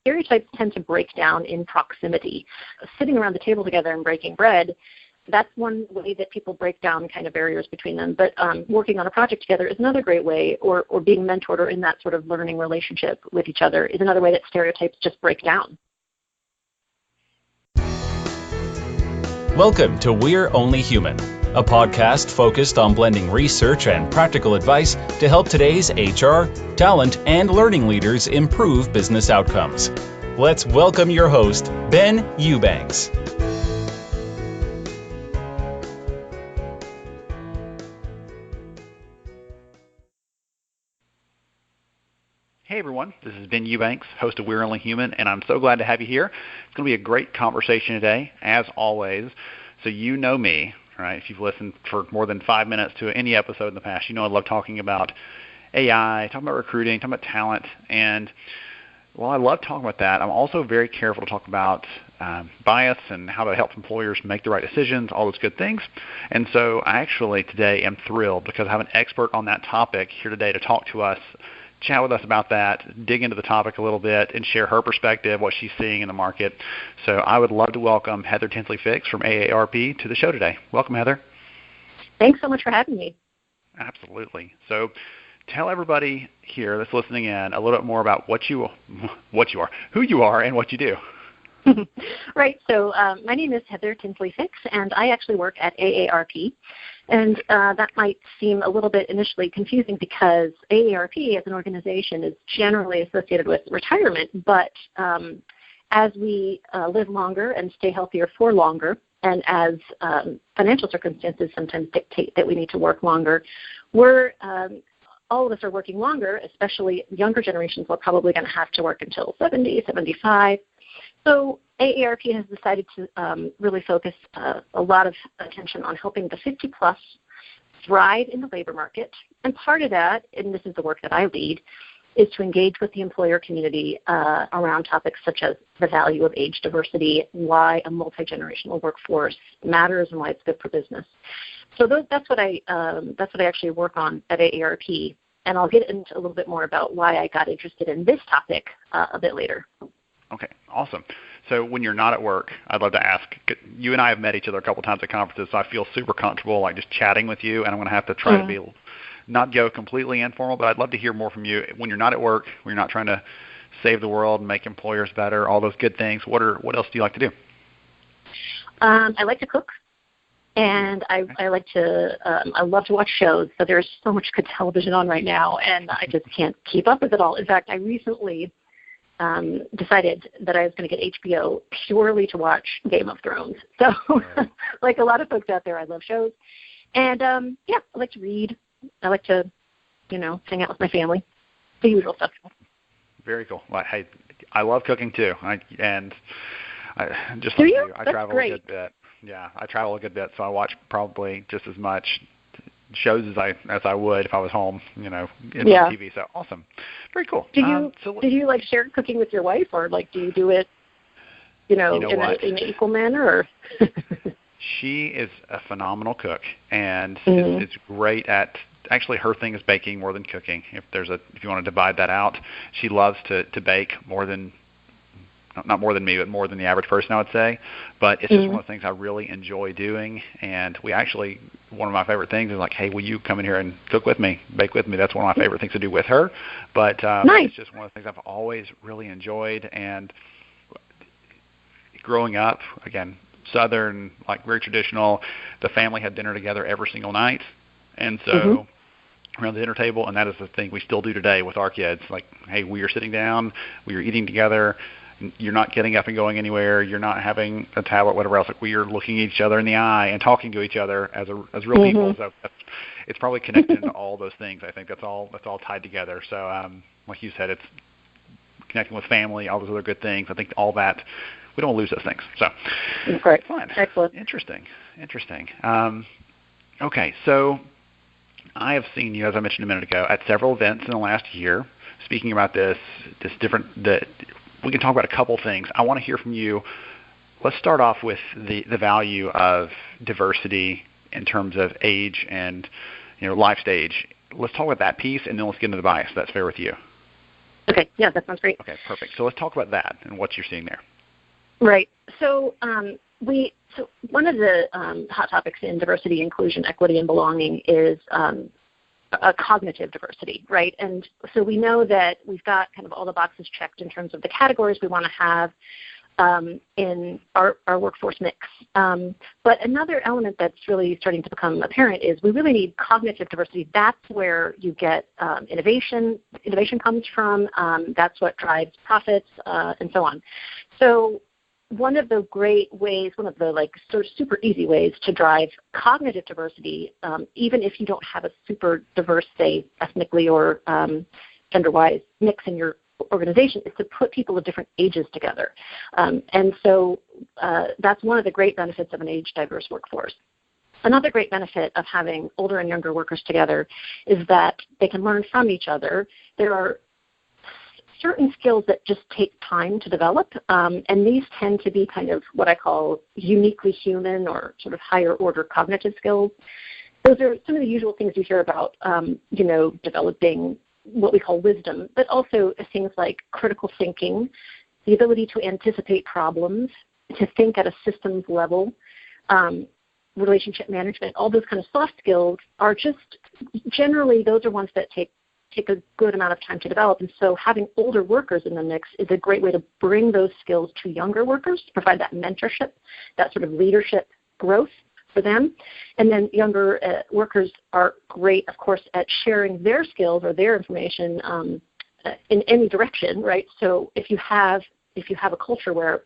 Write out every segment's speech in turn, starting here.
stereotypes tend to break down in proximity. Sitting around the table together and breaking bread, that's one way that people break down kind of barriers between them. But working on a project together is another great way, or being mentored or in that sort of learning relationship with each other is another way that stereotypes just break down. Welcome to We're Only Human, a podcast focused on blending research and practical advice to help today's HR, talent, and learning leaders improve business outcomes. Let's welcome your host, Ben Eubanks. Hey everyone, this is Ben Eubanks, host of We're Only Human, and I'm so glad to have you here. It's going to be a great conversation today, as always. So you know me, right? If you've listened for more than 5 minutes to any episode in the past, you know I love talking about AI, talking about recruiting, talking about talent. And while I love talking about that, I'm also very careful to talk about bias and how to help employers make the right decisions, all those good things. And so I actually today am thrilled because I have an expert on that topic here today to talk to us, chat with us about that, dig into the topic a little bit, and share her perspective, what she's seeing in the market. So I would love to welcome Heather Tinsley-Fix from AARP to the show today. Welcome, Heather. Thanks so much for having me. Absolutely. So tell everybody here that's listening in a little bit more about who you are, and what you do. Right. So my name is Heather Tinsley-Fix, and I actually work at AARP. And that might seem a little bit initially confusing because AARP as an organization is generally associated with retirement, but as we live longer and stay healthier for longer, and as financial circumstances sometimes dictate that we need to work longer, all of us are working longer, especially younger generations are probably going to have to work until 70, 75. So AARP has decided to really focus a lot of attention on helping the 50-plus thrive in the labor market. And part of that, and this is the work that I lead, is to engage with the employer community around topics such as the value of age diversity, why a multi-generational workforce matters, and why it's good for business. So that's what I actually work on at AARP. And I'll get into a little bit more about why I got interested in this topic a bit later. Okay, awesome. So when you're not at work, I'd love to ask, you and I have met each other a couple times at conferences, so I feel super comfortable like just chatting with you, and I'm going to have to try to be not go completely informal, but I'd love to hear more from you. When you're not at work, when you're not trying to save the world and make employers better, all those good things, what else do you like to do? I like to cook. And I love to watch shows. So there's so much good television on right now, and I just can't keep up with it all. In fact, I recently decided that I was going to get HBO purely to watch Game of Thrones. So like a lot of folks out there, I love shows. And, I like to read. I like to, hang out with my family, the usual stuff. Very cool. Well, hey, I love cooking too. I travel a good bit. Yeah, I travel a good bit, so I watch probably just as much shows as I would if I was home, in TV. So awesome, very cool. Do you like share cooking with your wife, or like do you do it, in an equal manner? Or She is a phenomenal cook, and is great at. Actually, her thing is baking more than cooking. If you want to divide that out, she loves to bake more than. Not more than me, but more than the average person, I would say. But it's just one of the things I really enjoy doing. And one of my favorite things is like, hey, will you come in here and cook with me, bake with me? That's one of my favorite things to do with her. But nice. It's just one of the things I've always really enjoyed. And growing up, again, Southern, like very traditional, the family had dinner together every single night. And so around the dinner table, and that is the thing we still do today with our kids. Like, hey, we are sitting down, we are eating together. You're not getting up and going anywhere. You're not having a tablet, whatever else. Like we are looking at each other in the eye and talking to each other as real people. So it's probably connected into all those things. I think that's all tied together. So like you said, it's connecting with family, all those other good things. I think all that we don't lose those things. So great, fine, excellent, interesting. Okay, so I have seen you, as I mentioned a minute ago, at several events in the last year. Speaking about this different. We can talk about a couple things. I want to hear from you. Let's start off with the value of diversity in terms of age and life stage. Let's talk about that piece, and then let's get into the bias. That's fair with you. Okay, yeah, that sounds great. Okay, perfect. So let's talk about that and what you're seeing there. Right. So so one of the hot topics in diversity, inclusion, equity, and belonging is a cognitive diversity, right? And so we know that we've got kind of all the boxes checked in terms of the categories we want to have in our workforce mix. But another element that's really starting to become apparent is we really need cognitive diversity. That's where you get innovation. Innovation comes from. That's what drives profits and so on. So one of the great ways, one of the sort of super easy ways to drive cognitive diversity, even if you don't have a super diverse, say, ethnically or gender-wise mix in your organization, is to put people of different ages together. And so that's one of the great benefits of an age-diverse workforce. Another great benefit of having older and younger workers together is that they can learn from each other. There are certain skills that just take time to develop, and these tend to be kind of what I call uniquely human or sort of higher order cognitive skills. Those are some of the usual things you hear about, developing what we call wisdom, but also things like critical thinking, the ability to anticipate problems, to think at a systems level, relationship management. All those kind of soft skills are just generally, those are ones that take a good amount of time to develop. And so having older workers in the mix is a great way to bring those skills to younger workers, to provide that mentorship, that sort of leadership growth for them. And then younger workers are great, of course, at sharing their skills or their information in any direction, right? So if you have a culture where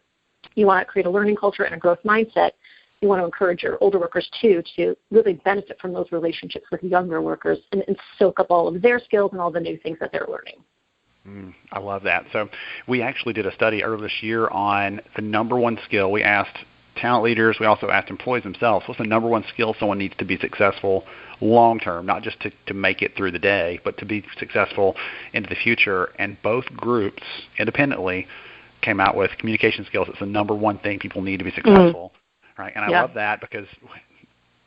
you want to create a learning culture and a growth mindset, you want to encourage your older workers, too, to really benefit from those relationships with younger workers and soak up all of their skills and all the new things that they're learning. I love that. So we actually did a study earlier this year on the number one skill. We asked talent leaders. We also asked employees themselves, what's the number one skill someone needs to be successful long term, not just to make it through the day, but to be successful into the future. And both groups independently came out with communication skills. It's the number one thing people need to be successful. Right, and I love that because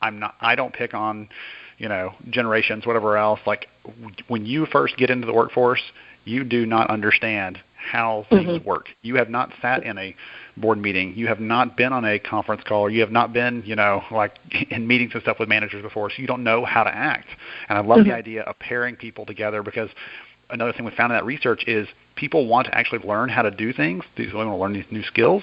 I don't pick on, generations, whatever else. Like when you first get into the workforce, you do not understand how things work. You have not sat in a board meeting. You have not been on a conference call. Or you have not been, in meetings and stuff with managers before. So you don't know how to act. And I love the idea of pairing people together because another thing we found in that research is people want to actually learn how to do things. They want to learn these new skills.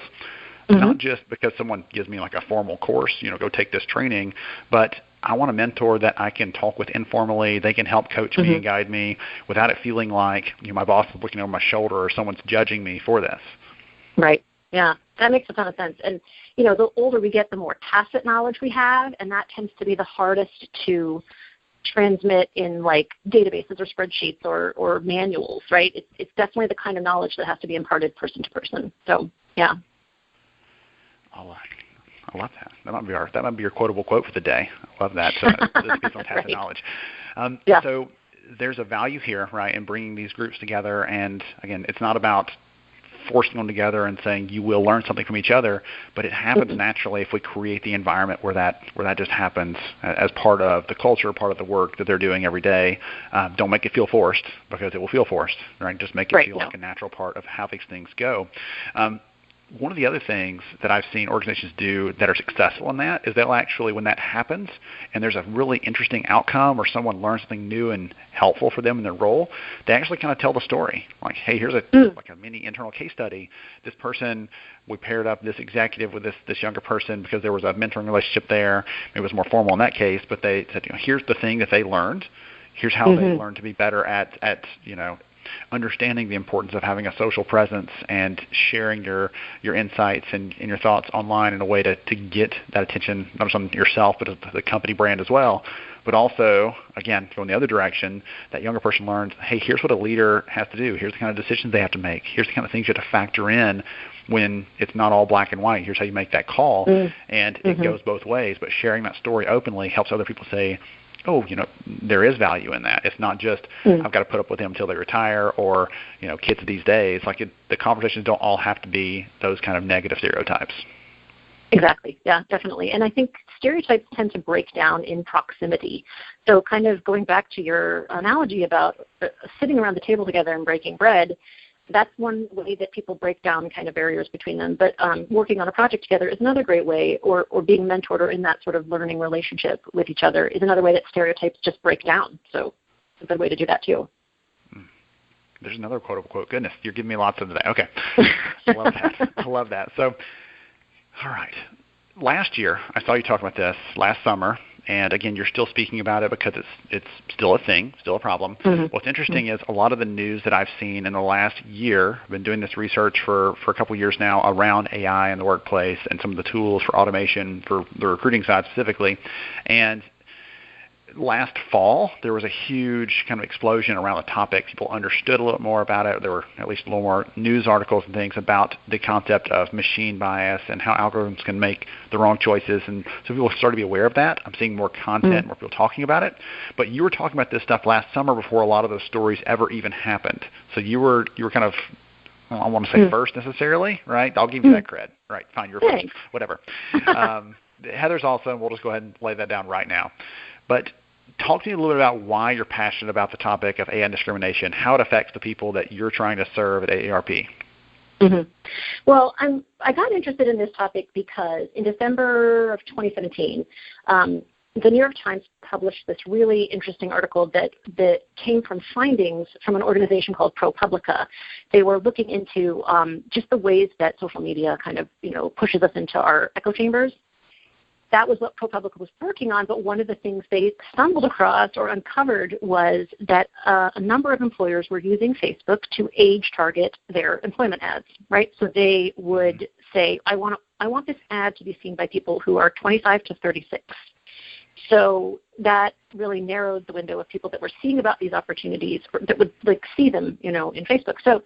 Not just because someone gives me like a formal course, go take this training, but I want a mentor that I can talk with informally. They can help coach me and guide me without it feeling like my boss is looking over my shoulder or someone's judging me for this. Right. Yeah, that makes a ton of sense. And, the older we get, the more tacit knowledge we have, and that tends to be the hardest to transmit in databases or spreadsheets or manuals, right? It's definitely the kind of knowledge that has to be imparted person to person. So, yeah. I love that. That might be your quotable quote for the day. I love that. This gives fantastic knowledge. So there's a value here, right, in bringing these groups together. And again, it's not about forcing them together and saying you will learn something from each other, but it happens naturally if we create the environment where that just happens as part of the culture, part of the work that they're doing every day. Don't make it feel forced because it will feel forced, right? Just make it feel like a natural part of how these things go. One of the other things that I've seen organizations do that are successful in that is they'll actually, when that happens and there's a really interesting outcome or someone learns something new and helpful for them in their role, they actually kind of tell the story. Like, hey, here's a mini internal case study. This person, we paired up this executive with this younger person because there was a mentoring relationship there. It was more formal in that case, but they said, here's the thing that they learned. Here's how they learned to be better at understanding the importance of having a social presence and sharing your insights and your thoughts online in a way to get that attention, not just on yourself, but the company brand as well. But also, again, going the other direction, that younger person learns, hey, here's what a leader has to do. Here's the kind of decisions they have to make. Here's the kind of things you have to factor in when it's not all black and white. Here's how you make that call. And it goes both ways. But sharing that story openly helps other people say, oh, there is value in that. It's not just I've got to put up with them until they retire or, kids these days. The conversations don't all have to be those kind of negative stereotypes. Exactly. Yeah, definitely. And I think stereotypes tend to break down in proximity. So kind of going back to your analogy about sitting around the table together and breaking bread, that's one way that people break down kind of barriers between them. But working on a project together is another great way, or being mentored or in that sort of learning relationship with each other is another way that stereotypes just break down. So it's a good way to do that too. There's another quote unquote. Goodness, you're giving me lots of that. Okay. I love that. I love that. So, all right. Last year, I saw you talk about this last summer, and again, you're still speaking about it because it's still a thing, still a problem. Mm-hmm. What's interesting is a lot of the news that I've seen in the last year, I've been doing this research for a couple of years now around AI in the workplace and some of the tools for automation for the recruiting side specifically, and last fall, there was a huge kind of explosion around the topic. People understood a little more about it. There were at least a little more news articles and things about the concept of machine bias and how algorithms can make the wrong choices. And so people started to be aware of that. I'm seeing more content, more people talking about it. But you were talking about this stuff last summer before a lot of those stories ever even happened. So you were kind of, well, I don't want to say first necessarily, right? I'll give you that cred. Right, fine, you're first, whatever. Heather's also, and we'll just go ahead and lay that down right now. But talk to me a little bit about why you're passionate about the topic of AI and discrimination, how it affects the people that you're trying to serve at AARP. Mm-hmm. Well, I got interested in this topic because in December of 2017, the New York Times published this really interesting article that came from findings from an organization called ProPublica. They were looking into just the ways that social media kind of, pushes us into our echo chambers. That was what ProPublica was working on, but one of the things they stumbled across or uncovered was that a number of employers were using Facebook to age target their employment ads, right? So they would say, I want this ad to be seen by people who are 25 to 36. So that really narrowed the window of people that were seeing about these opportunities, or that would see them, in Facebook. So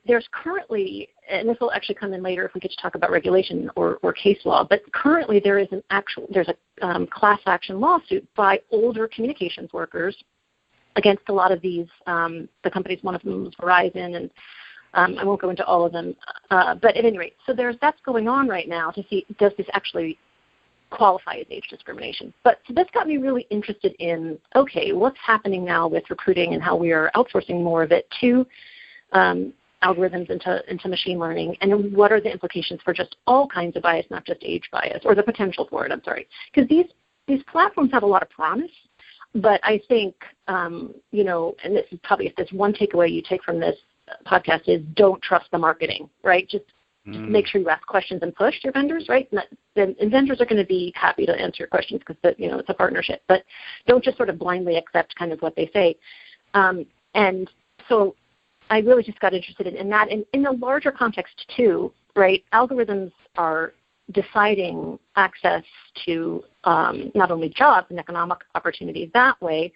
there's currently, and this will actually come in later if we get to talk about regulation or case law, but currently there's a class action lawsuit by older communications workers against a lot of these, the companies. One of them was Verizon, and I won't go into all of them, but at any rate, so that's going on right now to see, does this actually qualify as age discrimination? But so this got me really interested in, okay, what's happening now with recruiting and how we are outsourcing more of it to algorithms into machine learning, and what are the implications for just all kinds of bias, not just age bias, or the potential for it, because these platforms have a lot of promise, but I think, and this is probably, if there's one takeaway you take from this podcast, is don't trust the marketing, right? Just make sure you ask questions and push your vendors, right? And vendors are going to be happy to answer your questions because, it's a partnership, but don't just sort of blindly accept kind of what they say. And so I really just got interested in that. And in the larger context too, right, algorithms are deciding access to not only jobs and economic opportunities that way,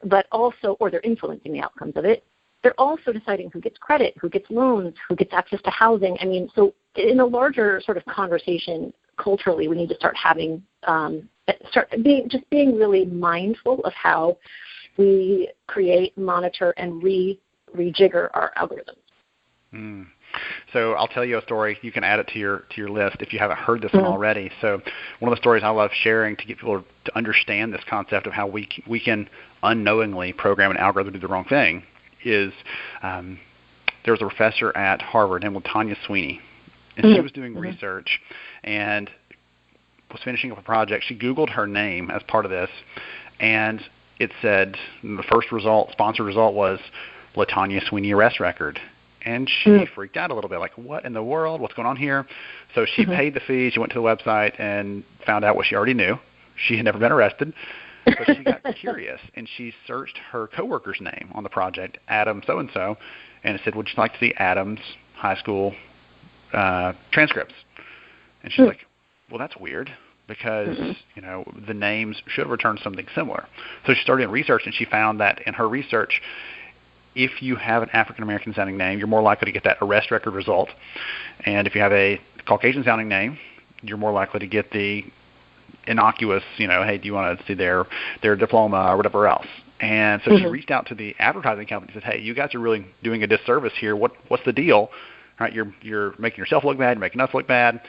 but also, or they're influencing the outcomes of it. They're also deciding who gets credit, who gets loans, who gets access to housing. I mean, so in a larger sort of conversation culturally, we need to start having, being really mindful of how we create, monitor, and rejigger our algorithms. So I'll tell you a story. You can add it to your list if you haven't heard this one already. So one of the stories I love sharing to get people to understand this concept of how we can unknowingly program an algorithm to do the wrong thing is there was a professor at Harvard named Latanya Sweeney, and she was doing research and was finishing up a project. She Googled her name as part of this, and it said the first result, sponsored result, was Latanya Sweeney arrest record. And she freaked out a little bit, like, what in the world? What's going on here? So she paid the fee. She went to the website and found out what she already knew. She had never been arrested, but she got curious, and she searched her coworker's name on the project, Adam so-and-so, and it said, would you like to see Adam's high school transcripts? And she's like, well, that's weird, because the names should have returned something similar. So she started in research, and she found that in her research, if you have an African-American sounding name, you're more likely to get that arrest record result. And if you have a Caucasian sounding name, you're more likely to get the innocuous, hey, do you want to see their diploma or whatever else? And so she reached out to the advertising company and said, hey, you guys are really doing a disservice here. What's the deal? right? You're making yourself look bad, you're making us look bad.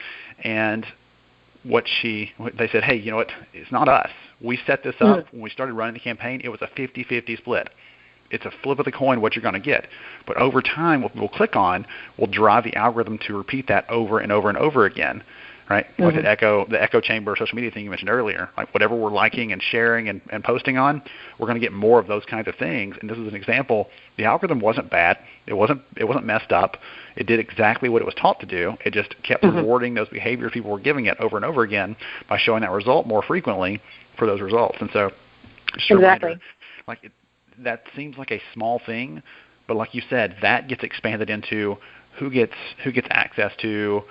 And they said, hey, you know what? It's not us. We set this up when we started running the campaign. It was a 50-50 split. It's a flip of the coin what you're going to get. But over time, what people click on will drive the algorithm to repeat that over and over and over again, right? Like the echo chamber social media thing you mentioned earlier. Like whatever we're liking and sharing and posting on, we're going to get more of those kinds of things. And this is an example. The algorithm wasn't bad. It wasn't messed up. It did exactly what it was taught to do. It just kept rewarding those behaviors people were giving it over and over again by showing that result more frequently for those results. And so, just a reminder, like that seems like a small thing, but like you said, that gets expanded into who gets access to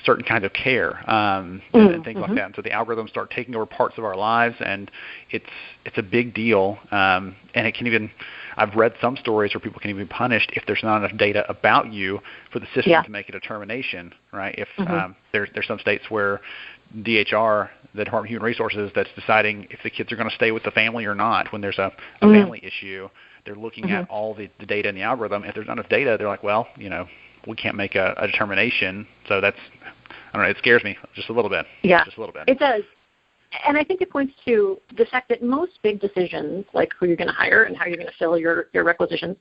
certain kinds of care and things like that. And so the algorithms start taking over parts of our lives, and it's a big deal. And it can even, I've read some stories where people can even be punished if there's not enough data about you for the system to make a determination, right? If there's some states where DHR, the Department of Human Resources, that's deciding if the kids are going to stay with the family or not when there's a family issue. They're looking at all the data in the algorithm. If there's not enough data, they're like, well, we can't make a determination. So that's, I don't know, it scares me just a little bit. Yeah, just a little bit. It does. And I think it points to the fact that most big decisions, like who you're going to hire and how you're going to fill your requisitions,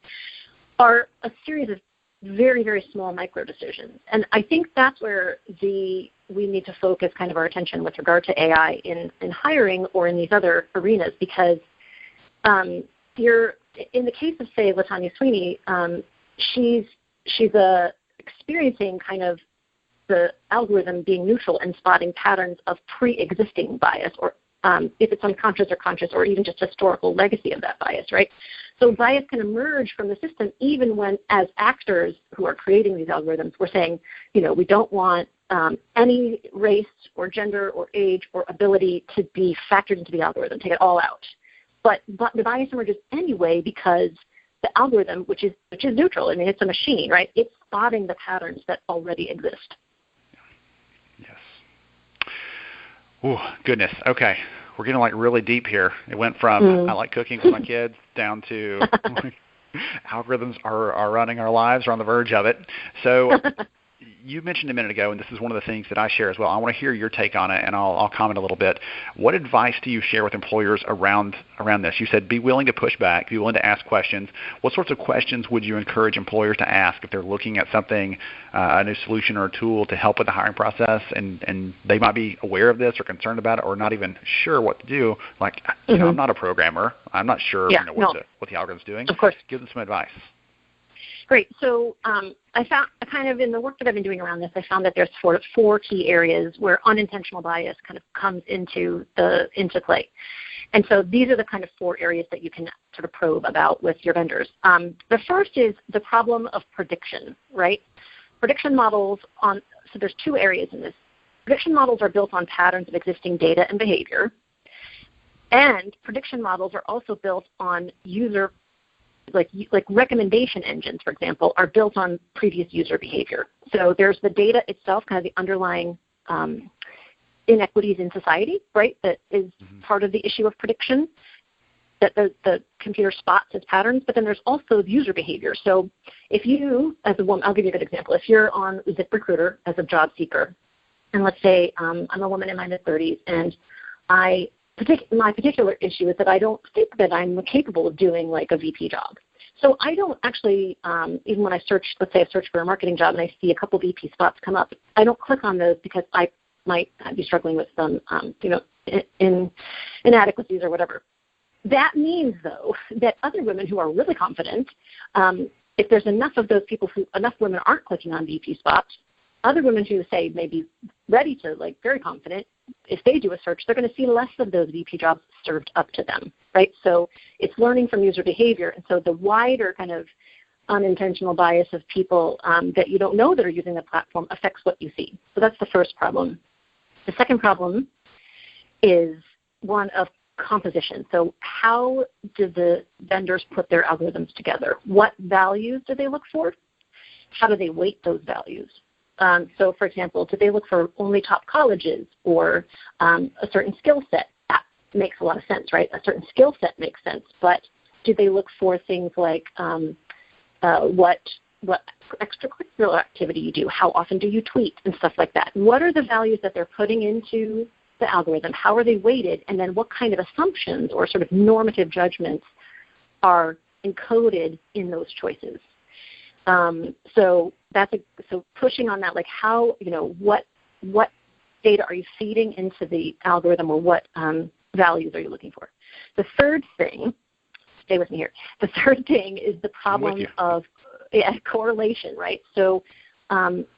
are a series of very, very small micro decisions. And I think that's where we need to focus kind of our attention with regard to AI in hiring or in these other arenas, because you're, in the case of, say, LaTanya Sweeney, she's experiencing kind of the algorithm being neutral and spotting patterns of pre-existing bias, or if it's unconscious or conscious, or even just historical legacy of that bias, right? So bias can emerge from the system even when, as actors who are creating these algorithms, we're saying, we don't want any race or gender or age or ability to be factored into the algorithm, take it all out. But the bias emerges anyway because the algorithm, which is neutral, I mean, it's a machine, right? It's spotting the patterns that already exist. Yes. Oh, goodness. Okay. We're getting really deep here. It went from I like cooking with my kids down to algorithms are running our lives, or on the verge of it. So you mentioned a minute ago, and this is one of the things that I share as well. I want to hear your take on it, and I'll comment a little bit. What advice do you share with employers around this? You said be willing to push back, be willing to ask questions. What sorts of questions would you encourage employers to ask if they're looking at something, a new solution or a tool to help with the hiring process, and they might be aware of this or concerned about it or not even sure what to do? Like, I'm not a programmer. I'm not sure what the algorithm's doing. Of course. Give them some advice. Great. So I found kind of in the work that I've been doing around this, I found that there's four key areas where unintentional bias kind of comes into play. And so these are the kind of four areas that you can sort of probe about with your vendors. The first is the problem of prediction, right? Prediction models so there's two areas in this. Prediction models are built on patterns of existing data and behavior. And prediction models are also built on user like recommendation engines, for example, are built on previous user behavior. So there's the data itself, kind of the underlying inequities in society, right, that is part of the issue of prediction that the computer spots as patterns. But then there's also the user behavior. So if you, as a woman, I'll give you a good example. If you're on ZipRecruiter as a job seeker, and let's say I'm a woman in my mid-30s, and my particular issue is that I don't think that I'm capable of doing like a VP job. So I don't actually, even when I search, let's say I search for a marketing job and I see a couple VP spots come up, I don't click on those because I might be struggling with some, inadequacies or whatever. That means, though, that other women who are really confident, if there's enough of those people enough women aren't clicking on VP spots, other women who say maybe ready to, like very confident, if they do a search, they're going to see less of those VP jobs served up to them, right? So it's learning from user behavior. And so the wider kind of unintentional bias of people that you don't know that are using the platform affects what you see. So that's the first problem. The second problem is one of composition. So how do the vendors put their algorithms together? What values do they look for? How do they weight those values? So, for example, do they look for only top colleges or a certain skill set? That makes a lot of sense, right? A certain skill set makes sense. But do they look for things like what what extracurricular activity you do, how often do you tweet, and stuff like that. What are the values that they're putting into the algorithm? How are they weighted? And then what kind of assumptions or sort of normative judgments are encoded in those choices? So pushing on that, like how, what data are you feeding into the algorithm, or what values are you looking for? The third thing, stay with me here. The third thing is the problem of correlation, right? So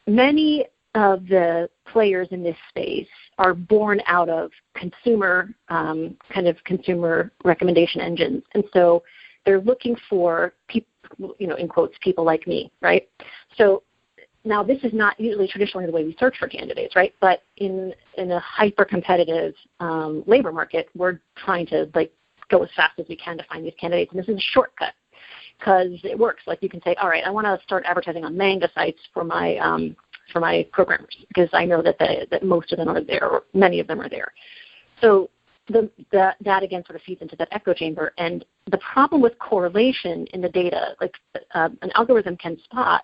many of the players in this space are born out of consumer consumer recommendation engines, and so they're looking for people, in quotes, people like me, right? So now this is not usually traditionally the way we search for candidates, right? But in a hyper-competitive labor market, we're trying to go as fast as we can to find these candidates, and this is a shortcut because it works. Like you can say, all right, I want to start advertising on Manga sites for my programmers because I know that most of them are there, or many of them are there. So that again sort of feeds into that echo chamber. And the problem with correlation in the data, an algorithm can spot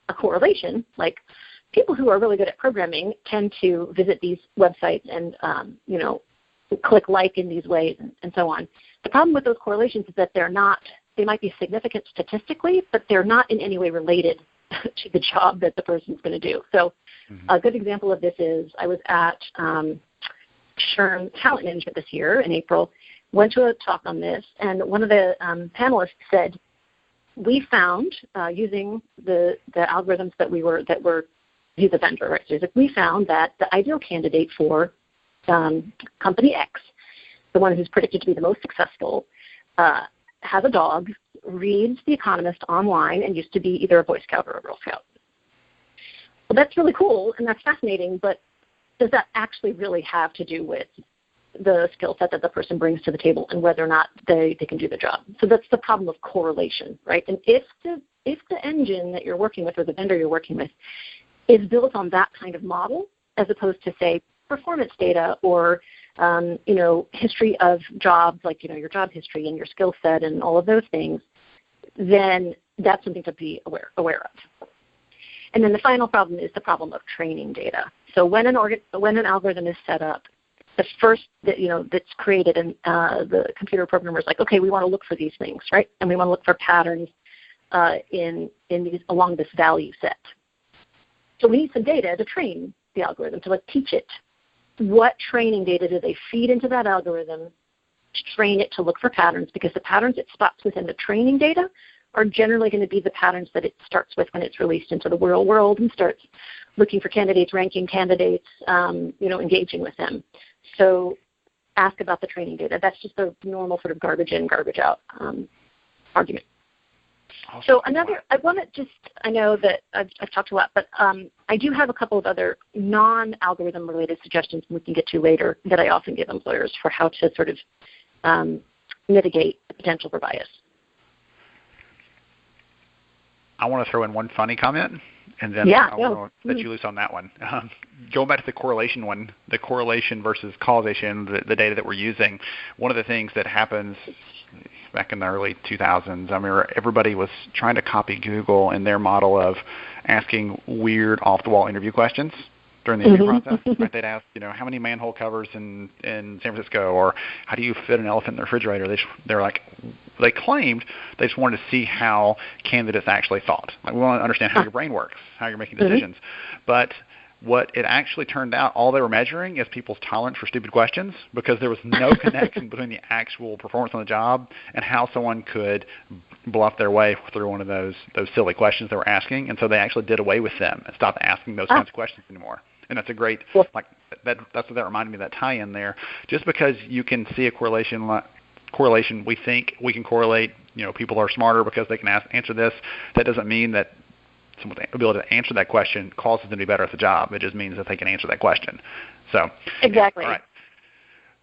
a correlation, like people who are really good at programming tend to visit these websites and click like in these ways and so on. The problem with those correlations is that they might be significant statistically, but they're not in any way related to the job that the person's going to do. So a good example of this is I was at SHRM Talent Management this year in April, went to a talk on this, and one of the panelists said, we found using the algorithms that he's a vendor, right? So we found that the ideal candidate for company X, the one who's predicted to be the most successful, has a dog, reads The Economist online, and used to be either a Boy Scout or a Girl Scout. Well, that's really cool, and that's fascinating, but does that actually really have to do with the skill set that the person brings to the table and whether or not they can do the job? So that's the problem of correlation, right? And if the engine that you're working with or the vendor you're working with is built on that kind of model, as opposed to, say, performance data or history of jobs, like your job history and your skill set and all of those things, then that's something to be aware of. And then the final problem is the problem of training data. So when an algorithm is set up, the first that's created, and the computer programmer is like, okay, we want to look for these things, right? And we want to look for patterns in these along this value set. So we need some data to train the algorithm, to teach it. What training data do they feed into that algorithm to train it to look for patterns? Because the patterns it spots within the training data are generally going to be the patterns that it starts with when it's released into the real world and starts looking for candidates, ranking candidates, engaging with them. So ask about the training data. That's just the normal sort of garbage in, garbage out argument. So I know that I've talked a lot, but I do have a couple of other non-algorithm related suggestions we can get to later that I often give employers for how to sort of mitigate the potential for bias. I want to throw in one funny comment, and then I want to let you loose on that one. Going back to the correlation one, the correlation versus causation, the data that we're using, one of the things that happens back in the early 2000s, I remember everybody was trying to copy Google in their model of asking weird off-the-wall interview questions during the interview process. Right? They'd ask, how many manhole covers in San Francisco, or how do you fit an elephant in the refrigerator? They claimed they just wanted to see how candidates actually thought. We want to understand how your brain works, how you're making decisions. But what it actually turned out, all they were measuring is people's tolerance for stupid questions, because there was no connection between the actual performance on the job and how someone could bluff their way through one of those silly questions they were asking. And so they actually did away with them and stopped asking those kinds of questions anymore. And that's a great, that's what that reminded me of, that tie-in there. Just because you can see a correlation, we think we can correlate, people are smarter because they can answer this. That doesn't mean that someone's ability to answer that question causes them to be better at the job. It just means that they can answer that question. So exactly. All right.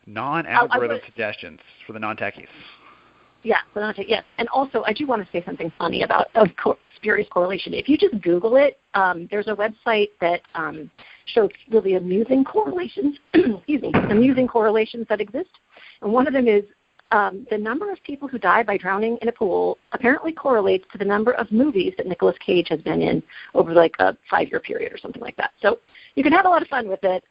Non-algorithm suggestions for the non-techies. Yeah, yes. And also, I do want to say something funny about spurious correlation. If you just Google it, there's a website that shows really amusing correlations. Amusing correlations that exist. And one of them is the number of people who die by drowning in a pool apparently correlates to the number of movies that Nicolas Cage has been in over like a 5-year period or something like that. So you can have a lot of fun with it.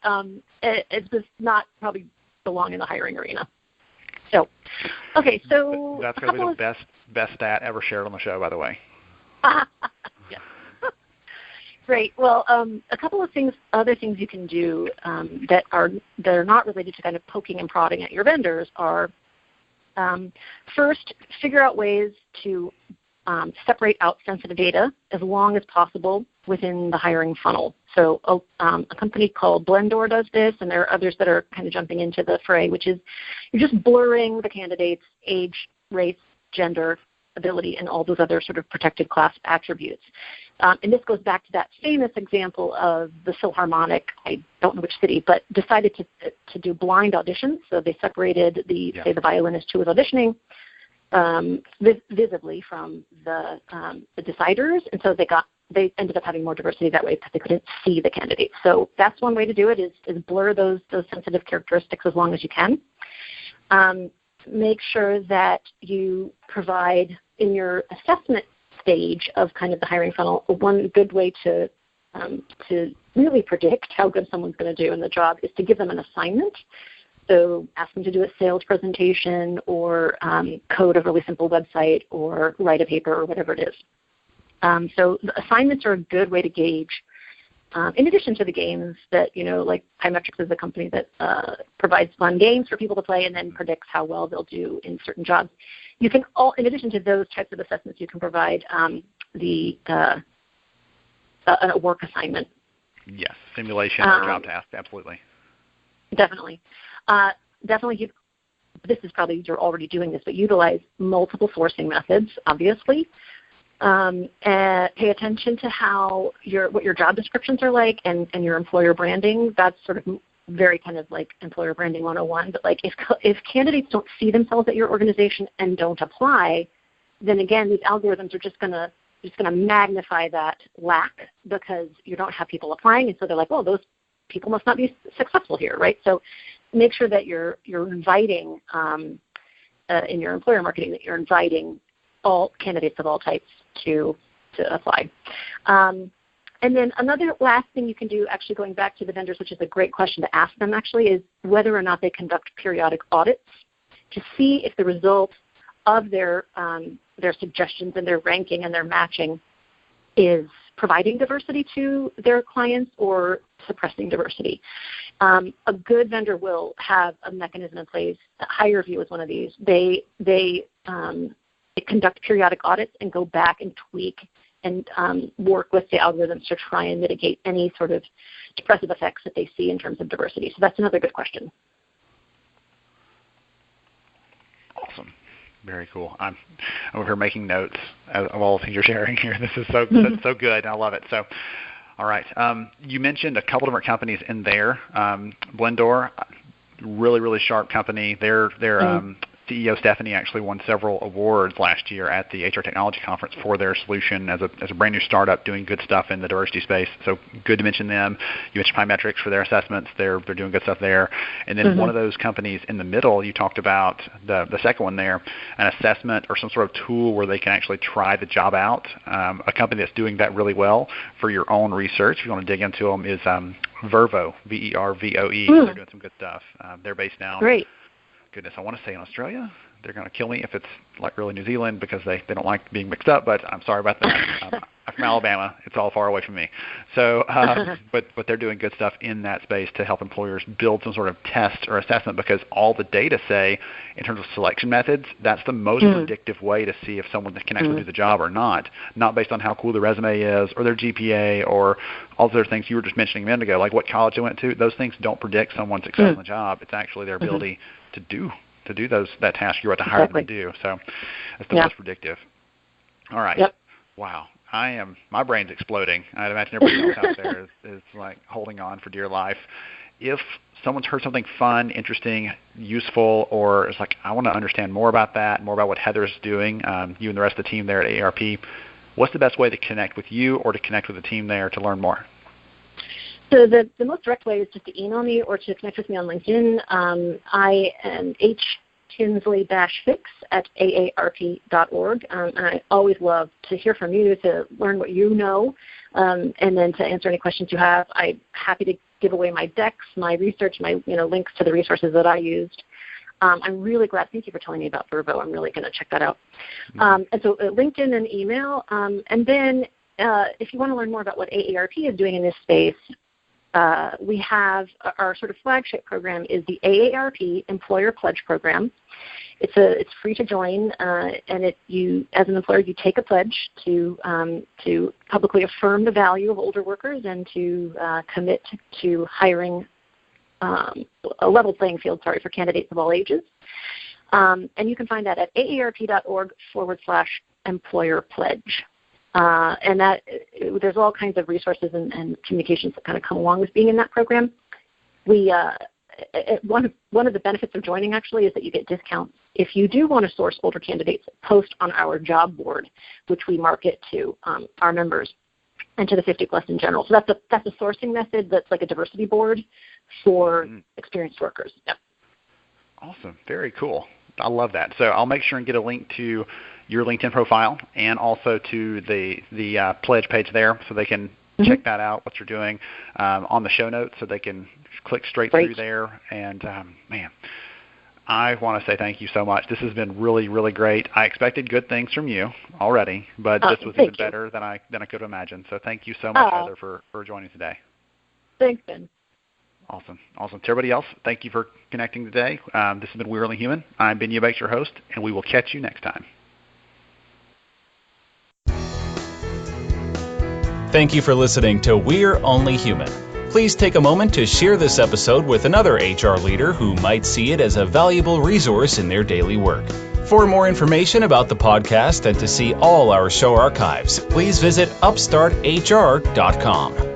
It does not probably belong in the hiring arena. So, okay, so that's going to be the best stat ever shared on the show, by the way. Yes. Great. Well, a couple of other things you can do that are not related to kind of poking and prodding at your vendors are, first, figure out ways to separate out sensitive data as long as possible within the hiring funnel. So a company called Blendor does this, and there are others that are kind of jumping into the fray, which is you're just blurring the candidate's age, race, gender, ability, and all those other sort of protected class attributes. And this goes back to that famous example of the Philharmonic, I don't know which city, but decided to do blind auditions. So they separated say the violinist who was auditioning visibly from the deciders, and so they ended up having more diversity that way because they couldn't see the candidates. So that's one way to do it is blur those sensitive characteristics as long as you can. Make sure that you provide in your assessment stage of kind of the hiring funnel, one good way to really predict how good someone's going to do in the job is to give them an assignment. So ask them to do a sales presentation or code a really simple website or write a paper or whatever it is. So the assignments are a good way to gauge, in addition to the games that, like Pymetrics is a company that provides fun games for people to play and then predicts how well they'll do in certain jobs. You can in addition to those types of assessments, you can provide a work assignment. Yes, simulation or job task, absolutely. Definitely. This is probably you're already doing this, but utilize multiple sourcing methods, obviously. Pay attention to what your job descriptions are like and your employer branding. That's sort of very kind of like employer branding 101. But like if candidates don't see themselves at your organization and don't apply, then again these algorithms are just gonna magnify that lack because you don't have people applying, and so they're like, oh, those people must not be successful here, right? So make sure that you're inviting in your employer marketing that you're inviting all candidates of all types to apply. And then another last thing you can do, actually going back to the vendors, which is a great question to ask them actually, is whether or not they conduct periodic audits to see if the result of their suggestions and their ranking and their matching is providing diversity to their clients or suppressing diversity. A good vendor will have a mechanism in place. HireVue is one of these. They conduct periodic audits and go back and tweak and work with the algorithms to try and mitigate any sort of depressive effects that they see in terms of diversity. So that's another good question. Awesome. Very cool. I'm over here making notes of all the things you're sharing here. This is so good. I love it. So, all right. You mentioned a couple different companies in there. Blendor, really, really sharp company. Their CEO Stephanie actually won several awards last year at the HR Technology Conference for their solution as a brand new startup doing good stuff in the diversity space. So good to mention them. You mentioned Pymetrics for their assessments. They're doing good stuff there. And then one of those companies in the middle, you talked about the second one there, an assessment or some sort of tool where they can actually try the job out. A company that's doing that really well for your own research, if you want to dig into them, is Vervo, Vervoe. They're doing some good stuff. They're based down. Great. Goodness, I want to say in Australia. They're going to kill me if it's like really New Zealand because they don't like being mixed up, but I'm sorry about that. I'm from Alabama. It's all far away from me. So, but they're doing good stuff in that space to help employers build some sort of test or assessment because all the data say in terms of selection methods, that's the most predictive way to see if someone can actually do the job or not based on how cool the resume is or their GPA or all the other things you were just mentioning a minute ago, like what college they went to. Those things don't predict someone's success in the job. It's actually their ability to do that task you're about to hire them to do. So that's the most predictive. All right. Yep. Wow. My brain's exploding. I'd imagine everybody else out there is like holding on for dear life. If someone's heard something fun, interesting, useful, or is like, I want to understand more about that, more about what Heather's doing, you and the rest of the team there at AARP, what's the best way to connect with you or to connect with the team there to learn more? So the most direct way is just to email me or to connect with me on LinkedIn. I am Tinsley-Fix at AARP.org. And I always love to hear from you, to learn what you know, and then to answer any questions you have. I'm happy to give away my decks, my research, my links to the resources that I used. I'm really glad. Thank you for telling me about Verbo. I'm really going to check that out. And so LinkedIn and email. And then if you want to learn more about what AARP is doing in this space, we have our sort of flagship program is the AARP Employer Pledge Program. It's free to join, and you, as an employer, you take a pledge to publicly affirm the value of older workers and to commit to hiring a level playing field, for candidates of all ages. And you can find that at aarp.org/employer pledge. And that there's all kinds of resources and communications that kind of come along with being in that program. One of the benefits of joining actually is that you get discounts if you do want to source older candidates. Post on our job board, which we market to our members and to the 50 plus in general. So that's a sourcing method that's like a diversity board for experienced workers. Yep. Awesome. Very cool. I love that. So I'll make sure and get a link to your LinkedIn profile and also to the pledge page there, so they can check that out, what you're doing, on the show notes, so they can click straight through there. And man, I want to say thank you so much. This has been really, really great. I expected good things from you already, but this was even better than I could have imagined. So thank you so much, Heather, for joining today. Thanks, Ben. Awesome. To everybody else, thank you for connecting today. This has been We're Only Human. I'm Ben Eubanks, your host, and we will catch you next time. Thank you for listening to We're Only Human. Please take a moment to share this episode with another HR leader who might see it as a valuable resource in their daily work. For more information about the podcast and to see all our show archives, please visit upstarthr.com.